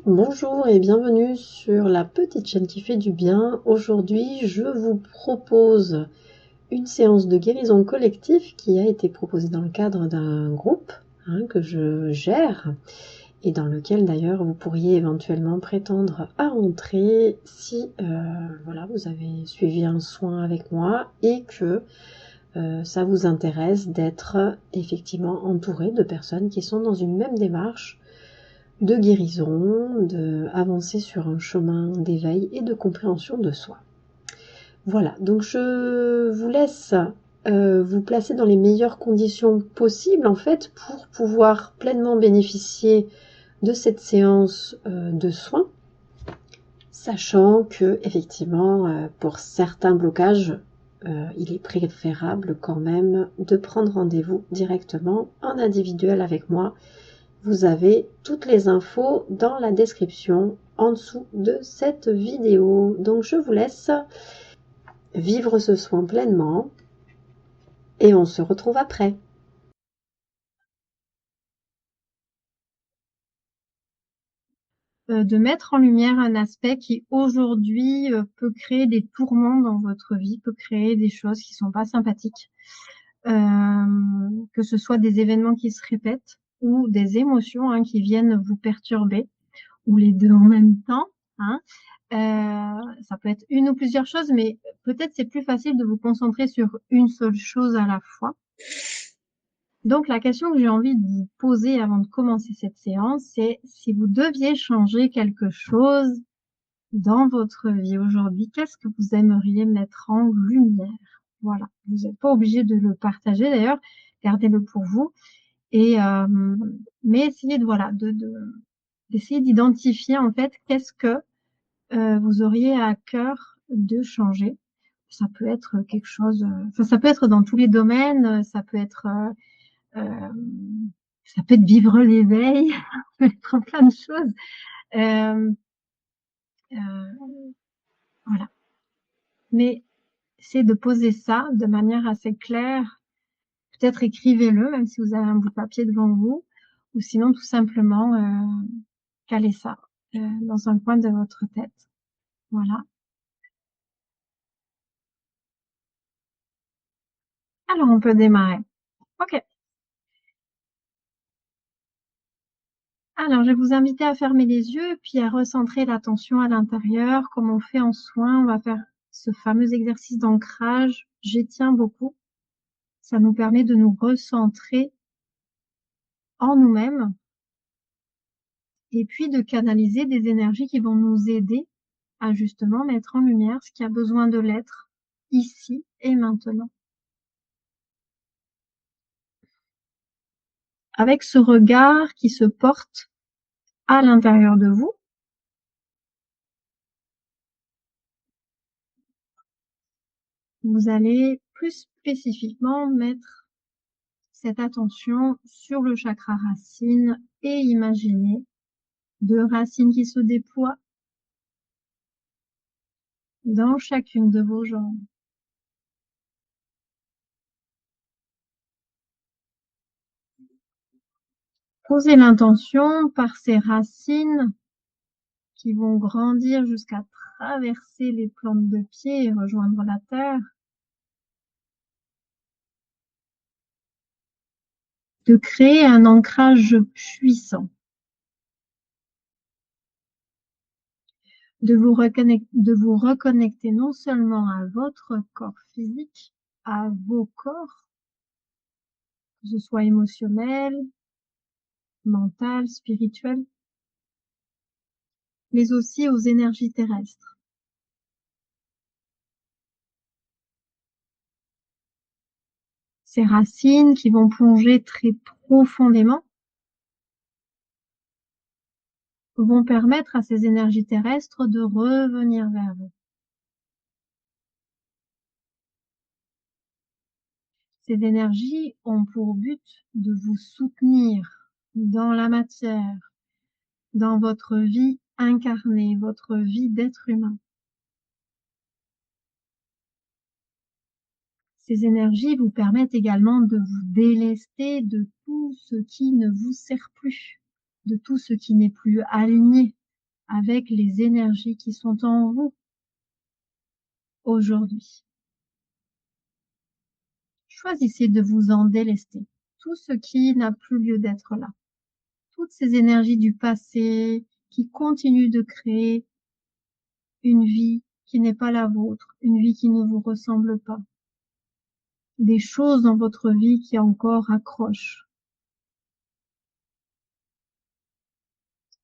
Bonjour et bienvenue sur la petite chaîne qui fait du bien. Aujourd'hui, je vous propose une séance de guérison collective qui a été proposée dans le cadre d'un groupe que je gère et dans lequel d'ailleurs vous pourriez éventuellement prétendre à entrer si voilà, vous avez suivi un soin avec moi et que ça vous intéresse d'être effectivement entouré de personnes qui sont dans une même démarche de guérison, d'avancer sur un chemin d'éveil et de compréhension de soi. Voilà, donc je vous laisse vous placer dans les meilleures conditions possibles en fait pour pouvoir pleinement bénéficier de cette séance de soins, sachant que effectivement pour certains blocages il est préférable quand même de prendre rendez-vous directement en individuel avec moi. Vous avez toutes les infos dans la description en dessous de cette vidéo. Donc je vous laisse vivre ce soin pleinement et on se retrouve après. De mettre en lumière un aspect qui aujourd'hui peut créer des tourments dans votre vie, peut créer des choses qui sont pas sympathiques, que ce soit des événements qui se répètent ou des émotions qui viennent vous perturber, ou les deux en même temps. Ça peut être une ou plusieurs choses, mais peut-être c'est plus facile de vous concentrer sur une seule chose à la fois. Donc, la question que j'ai envie de vous poser avant de commencer cette séance, c'est si vous deviez changer quelque chose dans votre vie aujourd'hui, qu'est-ce que vous aimeriez mettre en lumière? Voilà, vous n'êtes pas obligé de le partager d'ailleurs, gardez-le pour vous. Et mais essayez de voilà, d'essayer d'identifier en fait qu'est-ce que vous auriez à cœur de changer. Ça peut être quelque chose, enfin, ça peut être dans tous les domaines, euh, ça peut être vivre l'éveil, ça peut être plein de choses. Euh, euh, voilà. Mais c'est de poser ça de manière assez claire. Peut-être écrivez-le, même si vous avez un bout de papier devant vous, ou sinon tout simplement calez ça dans un coin de votre tête. Voilà. Alors on peut démarrer. Ok. Alors je vais vous inviter à fermer les yeux et puis à recentrer l'attention à l'intérieur, comme on fait en soin. On va faire ce fameux exercice d'ancrage. J'étiens beaucoup. Ça nous permet de nous recentrer en nous-mêmes et puis de canaliser des énergies qui vont nous aider à justement mettre en lumière ce qui a besoin de l'être ici et maintenant. Avec ce regard qui se porte à l'intérieur de vous, vous allez plus spécifiquement mettre cette attention sur le chakra racine et imaginer deux racines qui se déploient dans chacune de vos jambes. Posez l'intention par ces racines qui vont grandir jusqu'à traverser les plantes de pied et rejoindre la terre, de créer un ancrage puissant, de vous reconnecter non seulement à votre corps physique, à vos corps, que ce soit émotionnel, mental, spirituel, mais aussi aux énergies terrestres. Ces racines qui vont plonger très profondément vont permettre à ces énergies terrestres de revenir vers vous. Ces énergies ont pour but de vous soutenir dans la matière, dans votre vie incarnée, votre vie d'être humain. Ces énergies vous permettent également de vous délester de tout ce qui ne vous sert plus. de tout ce qui n'est plus aligné avec les énergies qui sont en vous aujourd'hui. Choisissez de vous en délester. Tout ce qui n'a plus lieu d'être là. Toutes ces énergies du passé qui continuent de créer une vie qui n'est pas la vôtre, une vie qui ne vous ressemble pas. Des choses dans votre vie qui encore accrochent.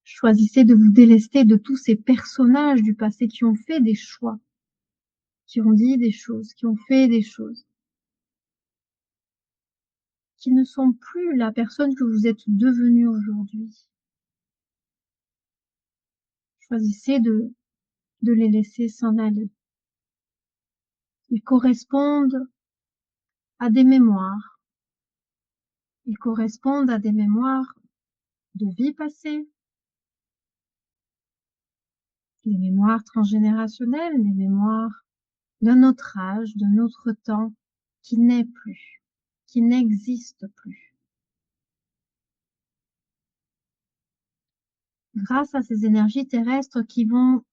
Choisissez de vous délester de tous ces personnages du passé qui ont fait des choix, qui ont dit des choses, qui ont fait des choses, qui ne sont plus la personne que vous êtes devenue aujourd'hui. Choisissez de les laisser s'en aller. Ils correspondent à des mémoires. Ils correspondent à des mémoires de vie passée, des mémoires transgénérationnelles, des mémoires d'un autre âge, d'un autre temps, qui n'est plus, qui n'existe plus. Grâce à ces énergies terrestres qui vont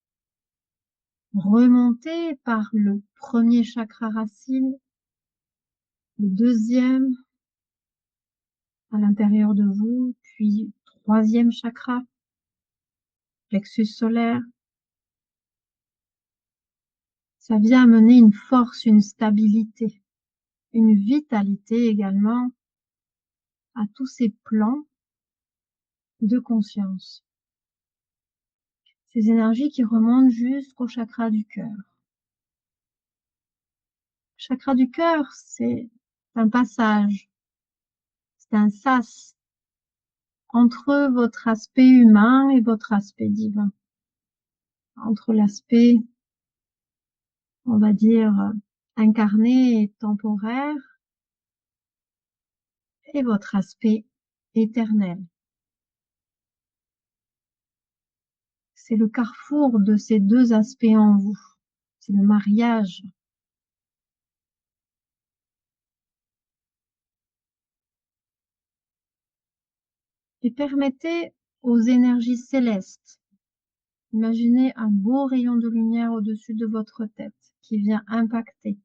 remonter par le premier chakra racine, le deuxième à l'intérieur de vous, puis troisième chakra, plexus solaire. Ça vient amener une force, une stabilité, une vitalité également à tous ces plans de conscience. Ces énergies qui remontent jusqu'au chakra du cœur. Le chakra du cœur, c'est un passage, c'est un sas entre votre aspect humain et votre aspect divin. Entre l'aspect, on va dire, incarné et temporaire et votre aspect éternel. C'est le carrefour de ces deux aspects en vous. C'est le mariage. Et permettez aux énergies célestes, imaginez un beau rayon de lumière au-dessus de votre tête qui vient impacter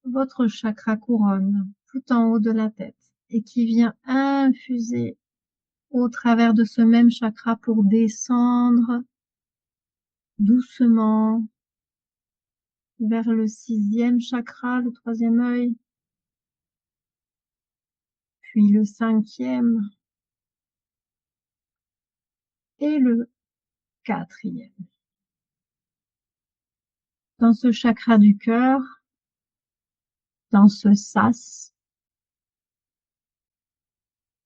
votre chakra couronne tout en haut de la tête et qui vient infuser au travers de ce même chakra pour descendre doucement vers le sixième chakra, le troisième œil, puis le cinquième et le quatrième. Dans ce chakra du cœur, dans ce sas,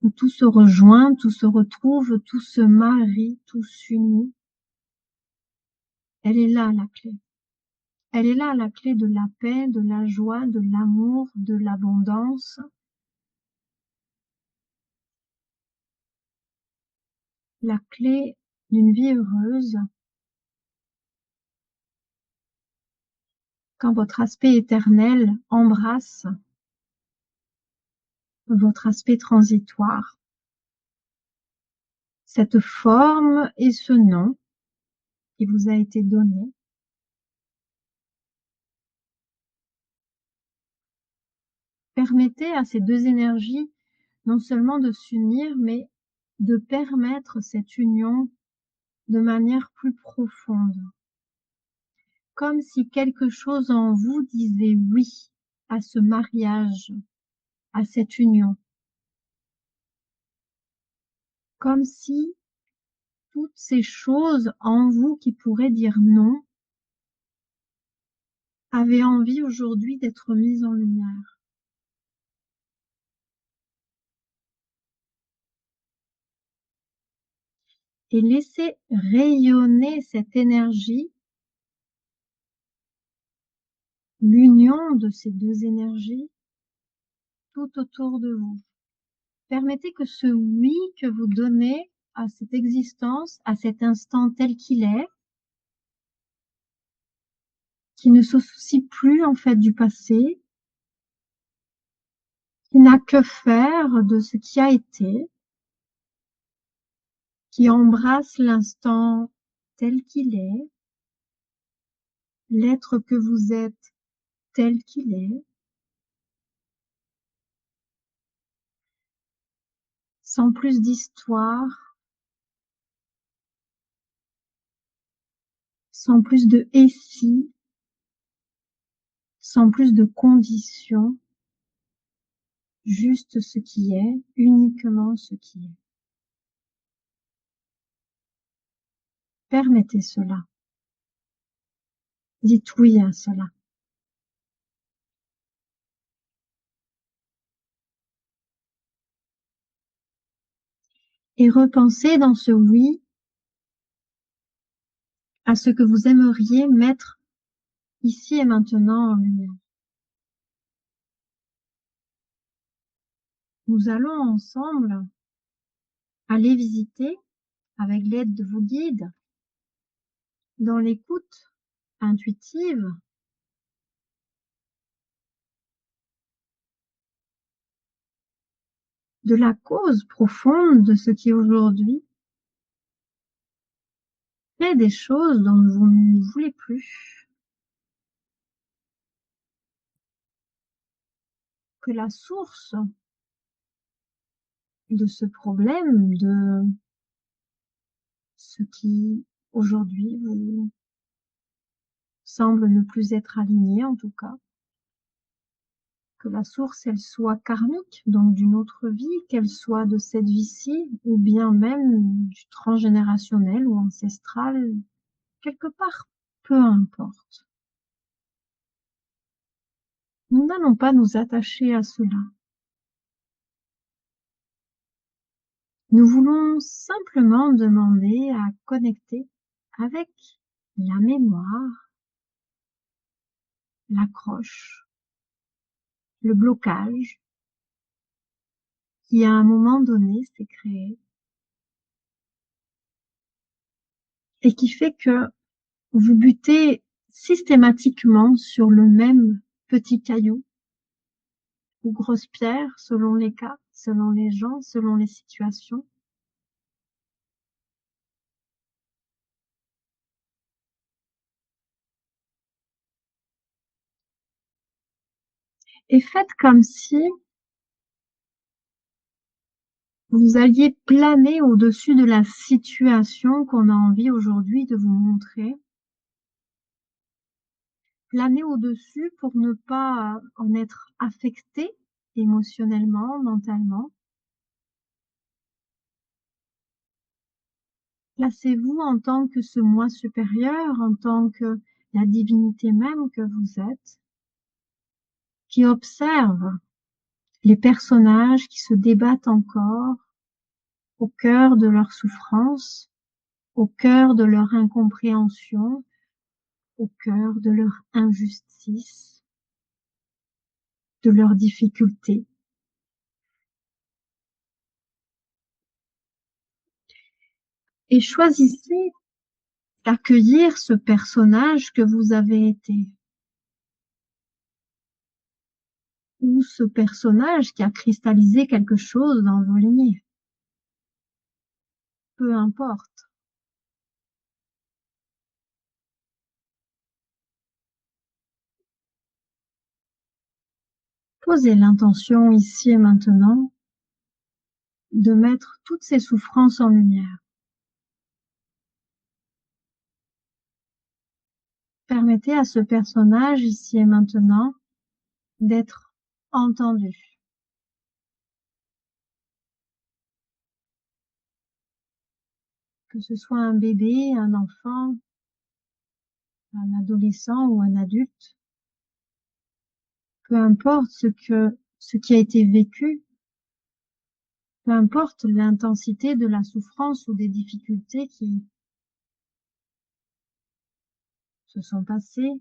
où tout se rejoint, tout se retrouve, tout se marie, tout s'unit, elle est là la clé. Elle est là la clé de la paix, de la joie, de l'amour, de l'abondance. La clé d'une vie heureuse. Quand votre aspect éternel embrasse votre aspect transitoire. Cette forme et ce nom qui vous a été donné. Permettez à ces deux énergies non seulement de s'unir, mais de permettre cette union de manière plus profonde. Comme si quelque chose en vous disait oui à ce mariage, à cette union. Comme si toutes ces choses en vous qui pourraient dire non avaient envie aujourd'hui d'être mises en lumière. Et laissez rayonner cette énergie, l'union de ces deux énergies tout autour de vous. Permettez que ce oui que vous donnez à cette existence, à cet instant tel qu'il est, qui ne se soucie plus en fait du passé, qui n'a que faire de ce qui a été, qui embrasse l'instant tel qu'il est, l'être que vous êtes tel qu'il est, sans plus d'histoire, sans plus de et si, sans plus de conditions, juste ce qui est, uniquement ce qui est. Permettez cela. Dites oui à cela. Et repensez dans ce oui à ce que vous aimeriez mettre ici et maintenant en lumière. Nous allons ensemble aller visiter, avec l'aide de vos guides, dans l'écoute intuitive, de la cause profonde de ce qui aujourd'hui fait des choses dont vous ne voulez plus. Que la source de ce problème, de ce qui aujourd'hui vous semble ne plus être aligné en tout cas, que la source elle soit karmique, donc d'une autre vie, qu'elle soit de cette vie-ci, ou bien même du transgénérationnel ou ancestral, quelque part, peu importe. Nous n'allons pas nous attacher à cela. Nous voulons simplement demander à connecter avec la mémoire, l'accroche, le blocage qui à un moment donné s'est créé et qui fait que vous butez systématiquement sur le même petit caillou ou grosse pierre selon les cas, selon les gens, selon les situations. Et faites comme si vous alliez planer au-dessus de la situation qu'on a envie aujourd'hui de vous montrer. Planer au-dessus pour ne pas en être affecté émotionnellement, mentalement. Placez-vous en tant que ce moi supérieur, en tant que la divinité même que vous êtes, qui observe les personnages qui se débattent encore au cœur de leur souffrance, au cœur de leur incompréhension, au cœur de leur injustice, de leurs difficultés. Et choisissez d'accueillir ce personnage que vous avez été, ou ce personnage qui a cristallisé quelque chose dans vos lignées. Peu importe. Posez l'intention ici et maintenant de mettre toutes ces souffrances en lumière. Permettez à ce personnage ici et maintenant d'être entendu. Que ce soit un bébé, un enfant, un adolescent ou un adulte, peu importe ce qui a été vécu, peu importe l'intensité de la souffrance ou des difficultés qui se sont passées,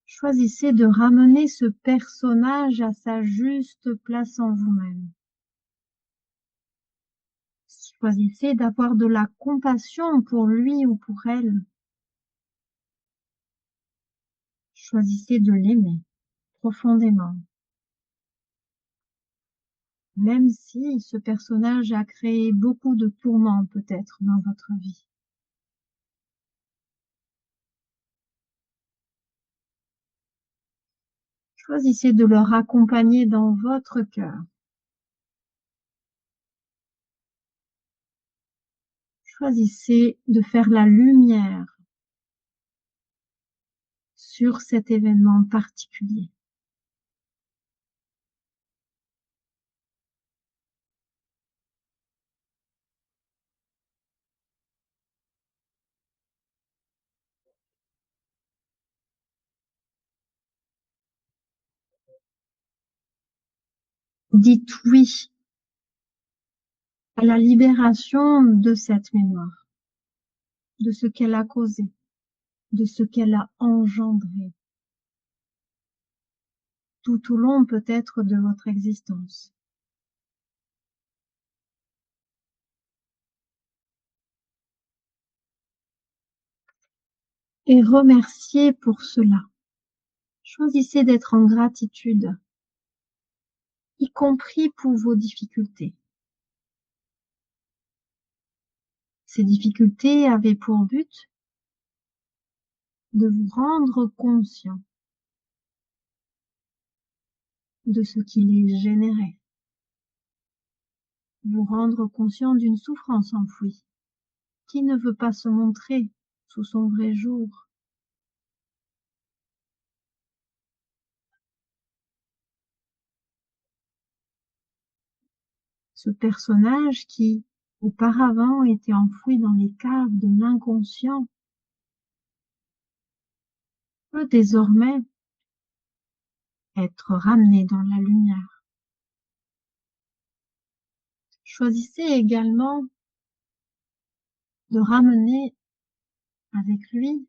choisissez de ramener ce personnage à sa juste place en vous-même. Choisissez d'avoir de la compassion pour lui ou pour elle. Choisissez de l'aimer profondément. même si ce personnage a créé beaucoup de tourments peut-être dans votre vie. Choisissez de le raccompagner dans votre cœur. Choisissez de faire la lumière sur cet événement particulier. Dites oui à la libération de cette mémoire, de ce qu'elle a causé, de ce qu'elle a engendré, tout au long peut-être de votre existence. Et remerciez pour cela. Choisissez d'être en gratitude, y compris pour vos difficultés. Ces difficultés avaient pour but de vous rendre conscient de ce qui les générait, vous rendre conscient d'une souffrance enfouie qui ne veut pas se montrer sous son vrai jour. Ce personnage qui, auparavant, était enfoui dans les caves de l'inconscient, peut désormais être ramené dans la lumière. Choisissez également de ramener avec lui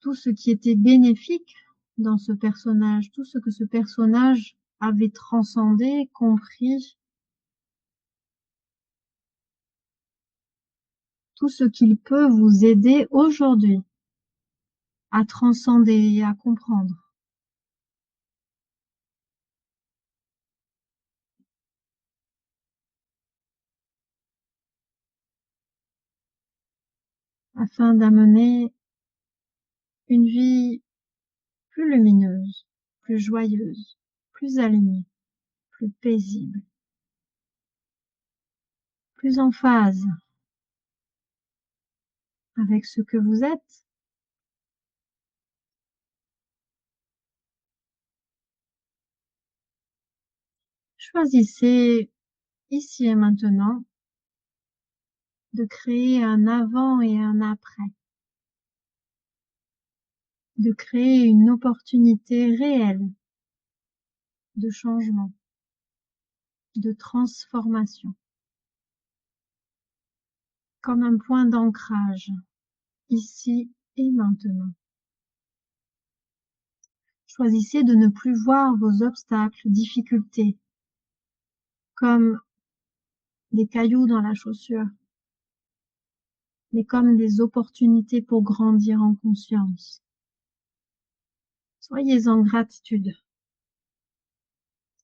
tout ce qui était bénéfique dans ce personnage, tout ce que ce personnage avait transcendé, compris, tout ce qu'il peut vous aider aujourd'hui à transcender et à comprendre. Afin d'amener une vie plus lumineuse, plus joyeuse, plus alignée, plus paisible, plus en phase avec ce que vous êtes. Choisissez ici et maintenant de créer un avant et un après, de créer une opportunité réelle de changement, de transformation, comme un point d'ancrage, ici et maintenant. Choisissez de ne plus voir vos obstacles, difficultés, comme des cailloux dans la chaussure, mais comme des opportunités pour grandir en conscience. Soyez en gratitude.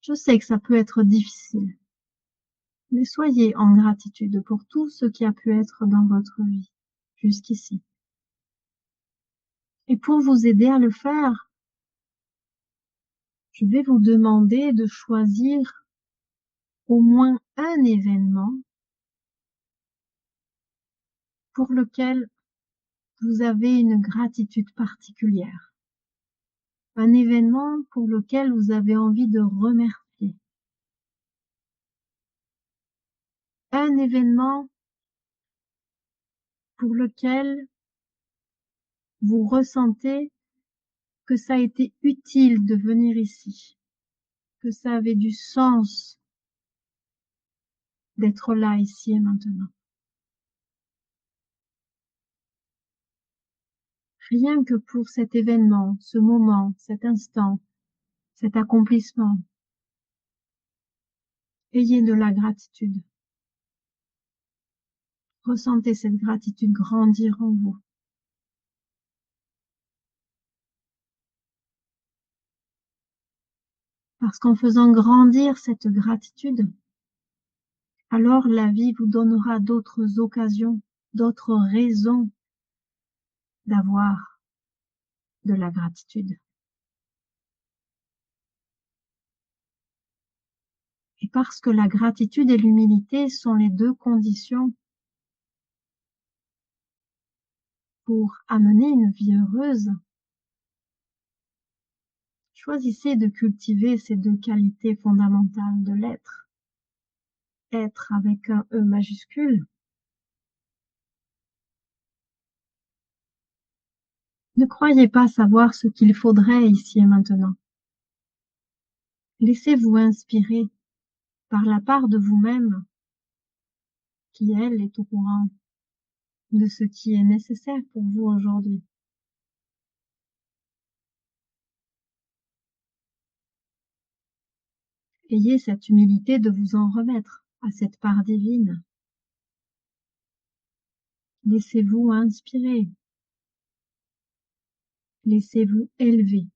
Je sais que ça peut être difficile, mais soyez en gratitude pour tout ce qui a pu être dans votre vie jusqu'ici. Et pour vous aider à le faire, je vais vous demander de choisir au moins un événement pour lequel vous avez une gratitude particulière. Un événement pour lequel vous avez envie de remercier. Un événement pour lequel vous ressentez que ça a été utile de venir ici, que ça avait du sens d'être là, ici et maintenant. Rien que pour cet événement, ce moment, cet instant, cet accomplissement, ayez de la gratitude. Ressentez cette gratitude grandir en vous. Parce qu'en faisant grandir cette gratitude, alors la vie vous donnera d'autres occasions, d'autres raisons d'avoir de la gratitude. Et parce que la gratitude et l'humilité sont les deux conditions pour amener une vie heureuse, choisissez de cultiver ces deux qualités fondamentales de l'être. Être avec un E majuscule. Ne croyez pas savoir ce qu'il faudrait ici et maintenant. Laissez-vous inspirer par la part de vous-même qui, elle, est au courant de ce qui est nécessaire pour vous aujourd'hui. Ayez cette humilité de vous en remettre à cette part divine. Laissez-vous inspirer. Laissez-vous élever.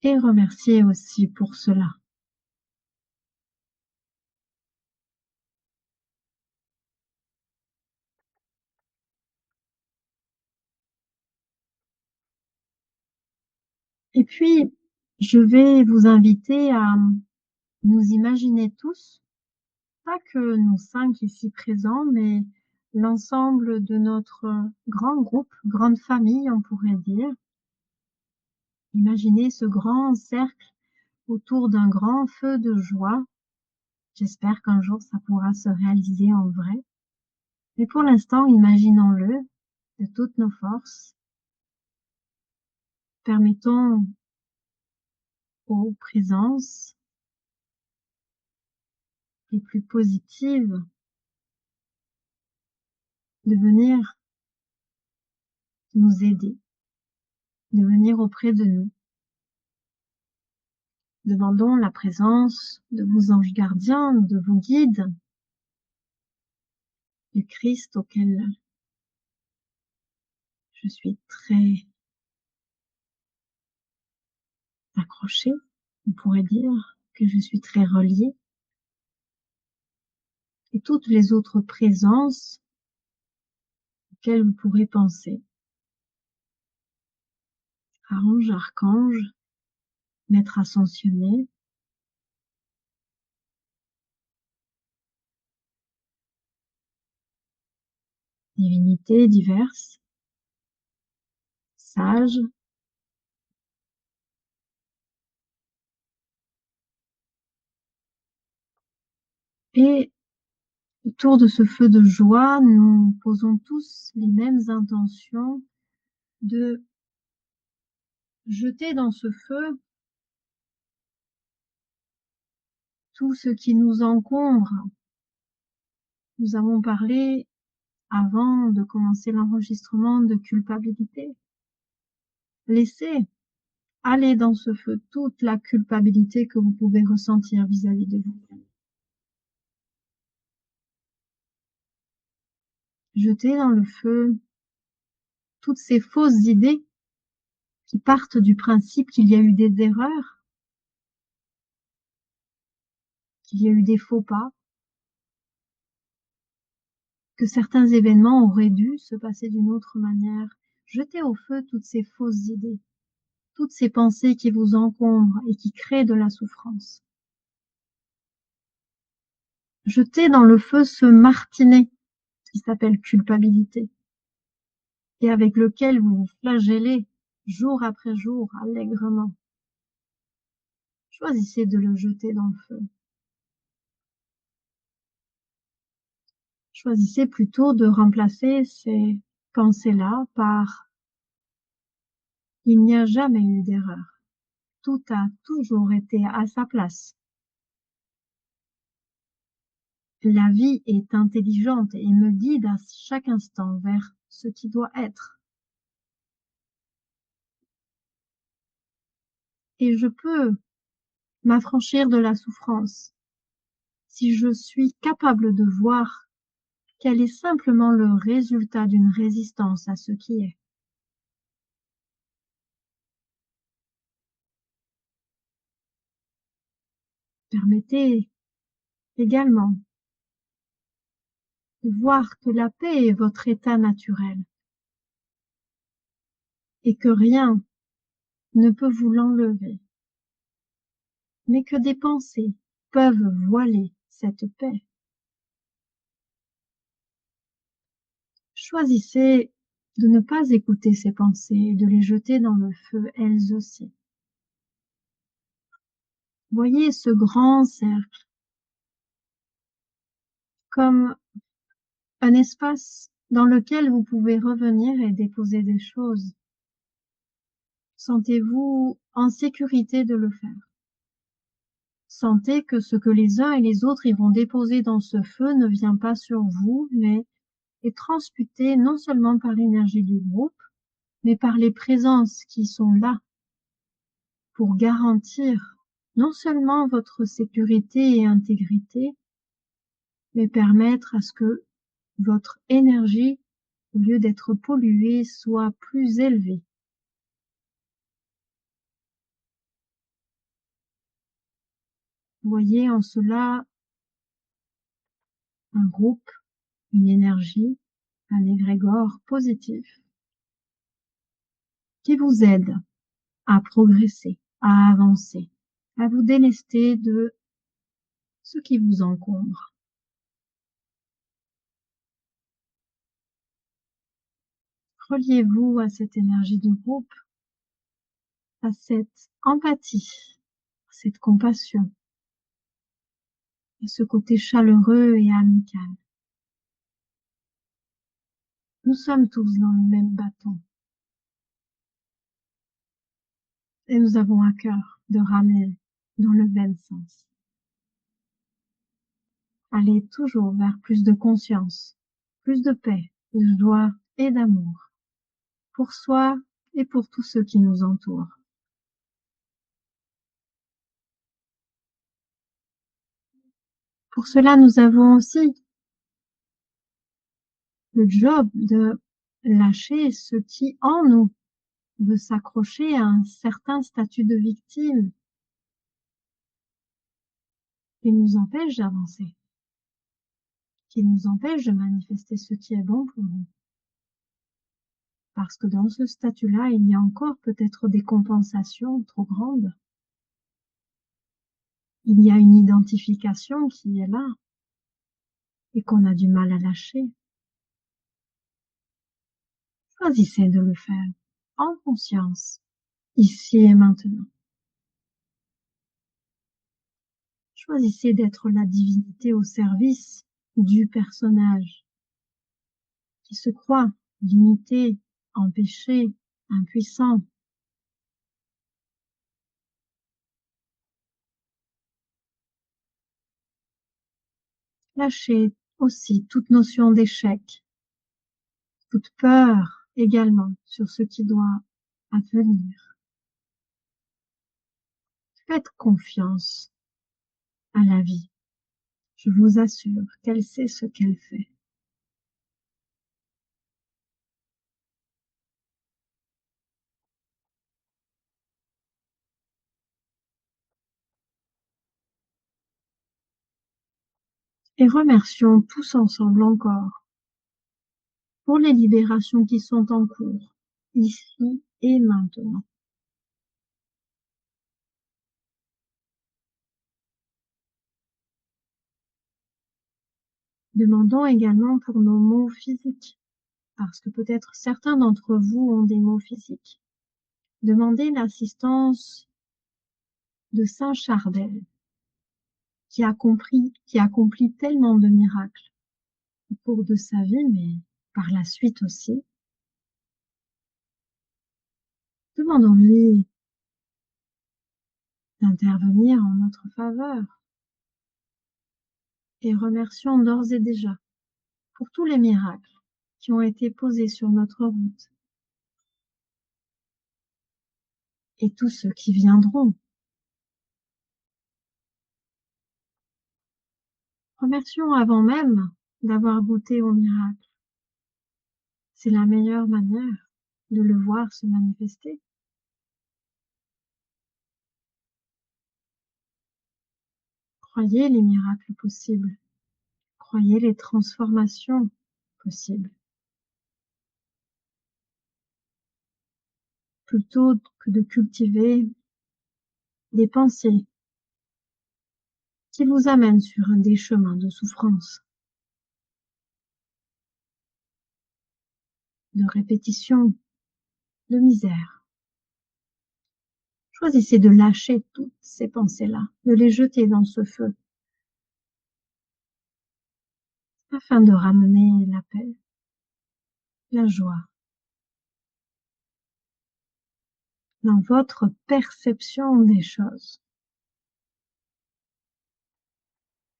Et remerciez aussi pour cela. Et puis, je vais vous inviter à nous imaginer tous, pas que nous 5 ici présents, mais l'ensemble de notre grand groupe, grande famille, on pourrait dire. Imaginez ce grand cercle autour d'un grand feu de joie. J'espère qu'un jour ça pourra se réaliser en vrai. Mais pour l'instant, imaginons-le de toutes nos forces. Permettons aux présences les plus positives de venir nous aider, de venir auprès de nous. Demandons la présence de vos anges gardiens, de vos guides, du Christ auquel je suis très accrochée, on pourrait dire que je suis très reliée, et toutes les autres présences auxquelles vous pourrez penser. Ange, archange, maître ascensionné, divinités diverses, sages, et autour de ce feu de joie, nous posons tous les mêmes intentions de jeter dans ce feu tout ce qui nous encombre. Nous avons parlé, avant de commencer l'enregistrement, de culpabilité. Laissez aller dans ce feu toute la culpabilité que vous pouvez ressentir vis-à-vis de vous. Jetez dans le feu toutes ces fausses idées qui partent du principe qu'il y a eu des erreurs, qu'il y a eu des faux pas, que certains événements auraient dû se passer d'une autre manière. Jetez au feu toutes ces fausses idées, toutes ces pensées qui vous encombrent et qui créent de la souffrance. Jetez dans le feu ce martinet qui s'appelle culpabilité et avec lequel vous vous flagellez jour après jour allègrement. Choisissez de le jeter dans le feu. Choisissez plutôt de remplacer ces pensées-là par « il n'y a jamais eu d'erreur ». Tout a toujours été à sa place. La vie est intelligente et me guide à chaque instant vers ce qui doit être. Et je peux m'affranchir de la souffrance si je suis capable de voir qu'elle est simplement le résultat d'une résistance à ce qui est. Permettez également de voir que la paix est votre état naturel et que rien ne peut vous l'enlever, mais que des pensées peuvent voiler cette paix. Choisissez de ne pas écouter ces pensées et de les jeter dans le feu elles aussi. Voyez ce grand cercle comme un espace dans lequel vous pouvez revenir et déposer des choses. Sentez-vous en sécurité de le faire. Sentez que ce que les uns et les autres iront déposer dans ce feu ne vient pas sur vous, mais est transmuté non seulement par l'énergie du groupe, mais par les présences qui sont là pour garantir non seulement votre sécurité et intégrité, mais permettre à ce que votre énergie, au lieu d'être polluée, soit plus élevée. Voyez en cela un groupe, une énergie, un égrégore positif qui vous aide à progresser, à avancer, à vous délester de ce qui vous encombre. Reliez-vous à cette énergie du groupe, à cette empathie, à cette compassion, à ce côté chaleureux et amical. Nous sommes tous dans le même bateau et nous avons à cœur de ramer dans le même sens. Allez toujours vers plus de conscience, plus de paix, de joie et d'amour pour soi et pour tous ceux qui nous entourent. Pour cela, nous avons aussi le job de lâcher ce qui en nous veut s'accrocher à un certain statut de victime qui nous empêche d'avancer, qui nous empêche de manifester ce qui est bon pour nous. Parce que dans ce statut-là, il y a encore peut-être des compensations trop grandes. Il y a une identification qui est là et qu'on a du mal à lâcher. Choisissez de le faire en conscience, ici et maintenant. Choisissez d'être la divinité au service du personnage qui se croit limité, empêché, impuissant. Lâchez aussi toute notion d'échec, toute peur également sur ce qui doit advenir. Faites confiance à la vie. Je vous assure qu'elle sait ce qu'elle fait. Et remercions tous ensemble encore pour les libérations qui sont en cours, ici et maintenant. Demandons également pour nos maux physiques, parce que peut-être certains d'entre vous ont des maux physiques. Demandez l'assistance de Saint Chardel, qui accomplit tellement de miracles au cours de sa vie, mais par la suite aussi. Demandons-lui d'intervenir en notre faveur et remercions d'ores et déjà pour tous les miracles qui ont été posés sur notre route et tous ceux qui viendront. Remercions avant même d'avoir goûté au miracle. C'est la meilleure manière de le voir se manifester. Croyez les miracles possibles. Croyez les transformations possibles. Plutôt que de cultiver des pensées qui vous amènent sur des chemins de souffrance, de répétition, de misère. Choisissez de lâcher toutes ces pensées-là, de les jeter dans ce feu, afin de ramener la paix, la joie dans votre perception des choses.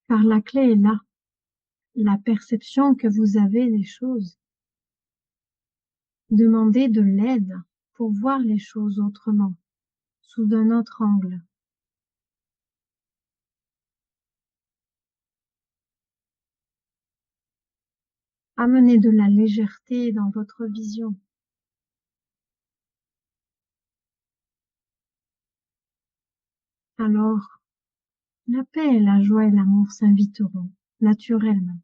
Car la clé est là, la perception que vous avez des choses. Demandez de l'aide pour voir les choses autrement, sous un autre angle. Amenez de la légèreté dans votre vision. Alors, la paix, la joie et l'amour s'inviteront naturellement.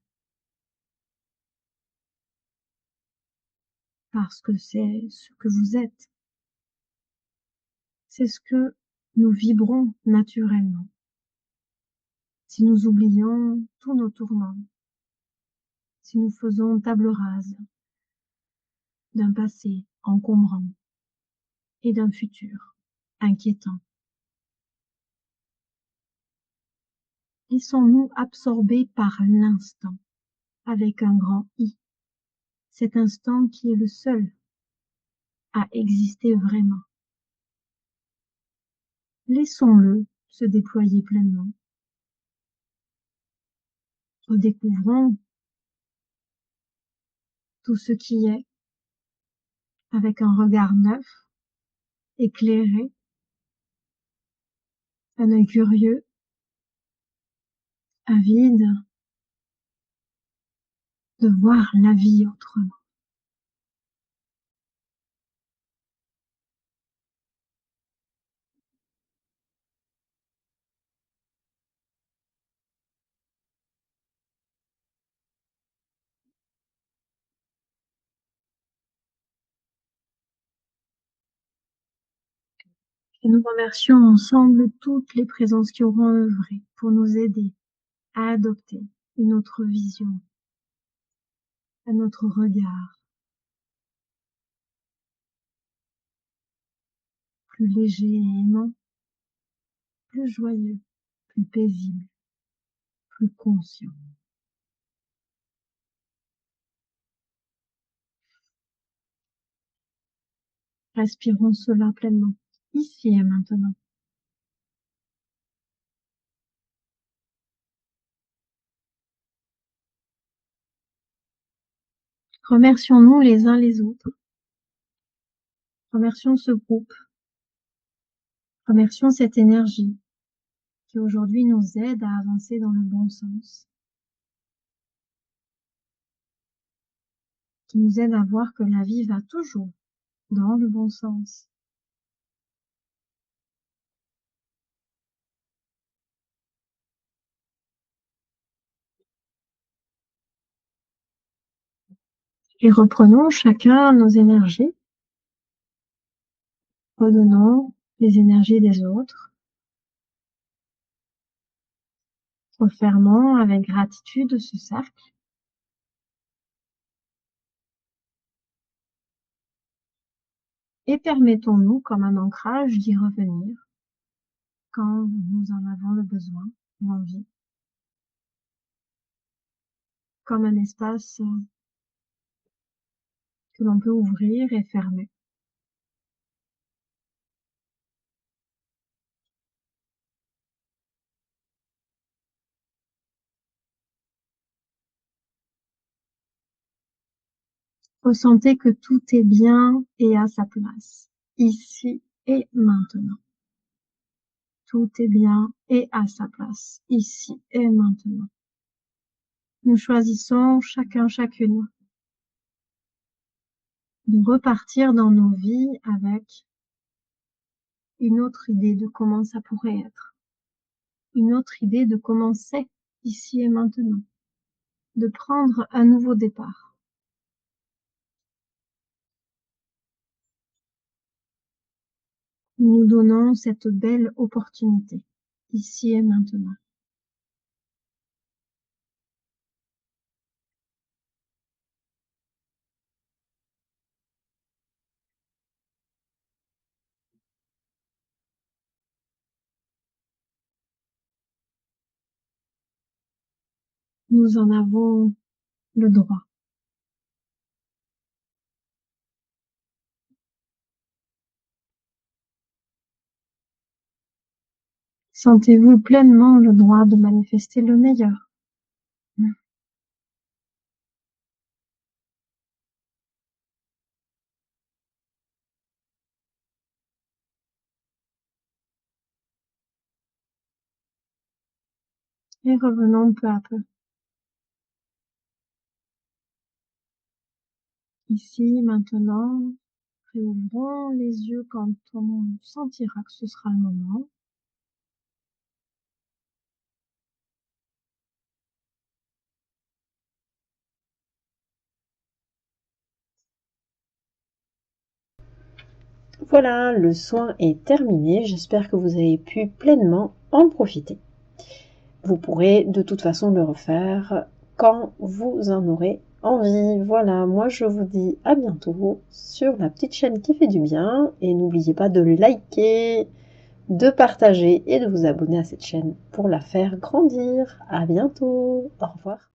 Parce que c'est ce que vous êtes. C'est ce que nous vibrons naturellement. Si nous oublions tous nos tourments, si nous faisons table rase d'un passé encombrant et d'un futur inquiétant, laissons-nous absorber par l'instant, avec un grand I, cet instant qui est le seul à exister vraiment. Laissons-le se déployer pleinement. Redécouvrons tout ce qui est avec un regard neuf, éclairé, un œil curieux, avide de voir la vie autrement. Et nous remercions ensemble toutes les présences qui auront œuvré pour nous aider à adopter une autre vision, un autre regard, plus léger et aimant, plus joyeux, plus paisible, plus conscient. Respirons cela pleinement, ici et maintenant. Remercions-nous les uns les autres. Remercions ce groupe. Remercions cette énergie qui aujourd'hui nous aide à avancer dans le bon sens, qui nous aide à voir que la vie va toujours dans le bon sens. Et reprenons chacun nos énergies, redonnons les énergies des autres, refermons avec gratitude ce cercle. Et permettons-nous, comme un ancrage, d'y revenir quand nous en avons le besoin, l'envie, comme un espace que l'on peut ouvrir et fermer. Ressentez que tout est bien et à sa place, ici et maintenant. Tout est bien et à sa place, ici et maintenant. Nous choisissons chacun, chacune de repartir dans nos vies avec une autre idée de comment ça pourrait être. une autre idée de comment c'est ici et maintenant, de prendre un nouveau départ. Nous donnons cette belle opportunité, ici et maintenant. Nous en avons le droit. Sentez-vous pleinement le droit de manifester le meilleur. Et revenons peu à peu. Ici, maintenant, réouvrons les yeux quand on sentira que ce sera le moment. Voilà, le soin est terminé. J'espère que vous avez pu pleinement en profiter. Vous pourrez de toute façon le refaire quand vous en aurez envie. Voilà, moi je vous dis à bientôt sur la petite chaîne qui fait du bien. Et n'oubliez pas de liker, de partager et de vous abonner à cette chaîne pour la faire grandir. À bientôt. Au revoir.